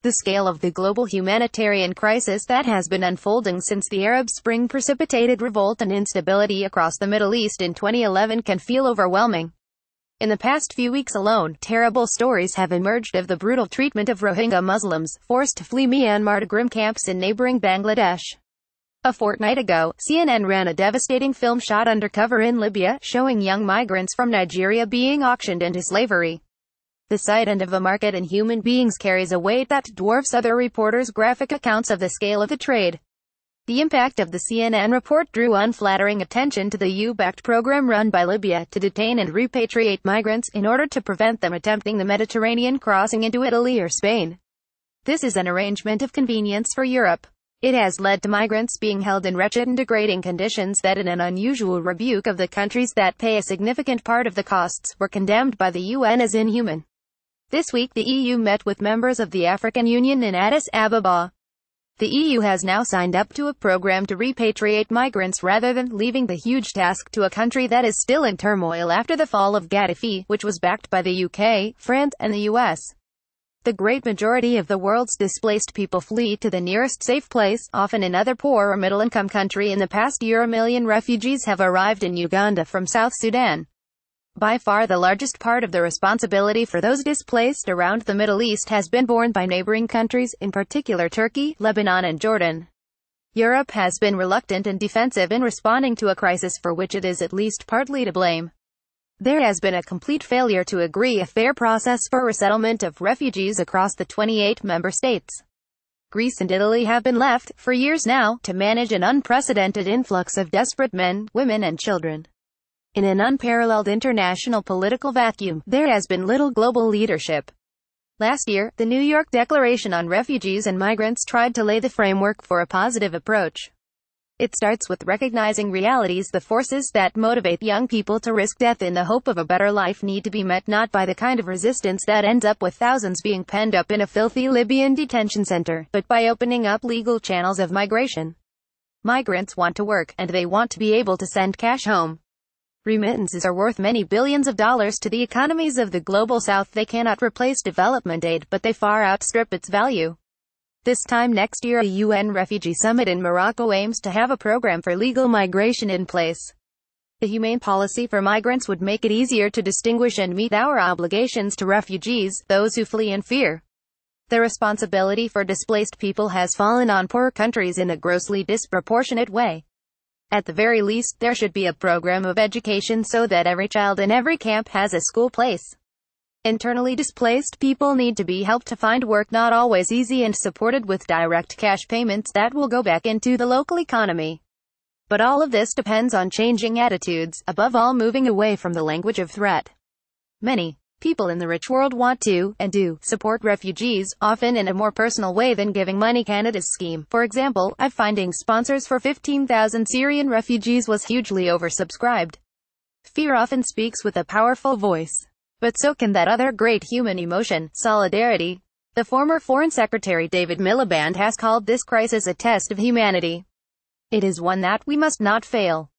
The scale of the global humanitarian crisis that has been unfolding since the Arab Spring precipitated revolt and instability across the Middle East in 2011 can feel overwhelming. In the past few weeks alone, terrible stories have emerged of the brutal treatment of Rohingya Muslims, forced to flee Myanmar to grim camps in neighbouring Bangladesh. A fortnight ago, CNN ran a devastating film shot undercover in Libya, showing young migrants from Nigeria being auctioned into slavery. The sight of a market in human beings carries a weight that dwarfs other reporters' graphic accounts of the scale of the trade. The impact of the CNN report drew unflattering attention to the EU-backed program run by Libya to detain and repatriate migrants in order to prevent them attempting the Mediterranean crossing into Italy or Spain. This is an arrangement of convenience for Europe. It has led to migrants being held in wretched and degrading conditions that, in an unusual rebuke of the countries that pay a significant part of the costs, were condemned by the UN as inhuman. This week the EU met with members of the African Union in Addis Ababa. The EU has now signed up to a program to repatriate migrants rather than leaving the huge task to a country that is still in turmoil after the fall of Gaddafi, which was backed by the UK, France, and the US. The great majority of the world's displaced people flee to the nearest safe place, often another poor or middle-income country. In the past year, 1 million refugees have arrived in Uganda from South Sudan. By far the largest part of the responsibility for those displaced around the Middle East has been borne by neighboring countries, in particular Turkey, Lebanon and Jordan. Europe has been reluctant and defensive in responding to a crisis for which it is at least partly to blame. There has been a complete failure to agree a fair process for resettlement of refugees across the 28 member states. Greece and Italy have been left, for years now, to manage an unprecedented influx of desperate men, women and children. In an unparalleled international political vacuum, there has been little global leadership. Last year, the New York Declaration on Refugees and Migrants tried to lay the framework for a positive approach. It starts with recognizing realities. The forces that motivate young people to risk death in the hope of a better life need to be met not by the kind of resistance that ends up with thousands being penned up in a filthy Libyan detention center, but by opening up legal channels of migration. Migrants want to work, and they want to be able to send cash home. Remittances are worth many billions of dollars to the economies of the global south. They cannot replace development aid, but they far outstrip its value. This time next year, a UN refugee summit in Morocco aims to have a program for legal migration in place. The humane policy for migrants would make it easier to distinguish and meet our obligations to refugees, those who flee in fear. The responsibility for displaced people has fallen on poor countries in a grossly disproportionate way. At the very least, there should be a program of education so that every child in every camp has a school place. Internally displaced people need to be helped to find work, not always easy, and supported with direct cash payments that will go back into the local economy. But all of this depends on changing attitudes, above all moving away from the language of threat. Many people in the rich world want to, and do, support refugees, often in a more personal way than giving money. Canada's scheme, for example, of finding sponsors for 15,000 Syrian refugees was hugely oversubscribed. Fear often speaks with a powerful voice. But so can that other great human emotion, solidarity. The former Foreign Secretary David Miliband has called this crisis a test of humanity. It is one that we must not fail.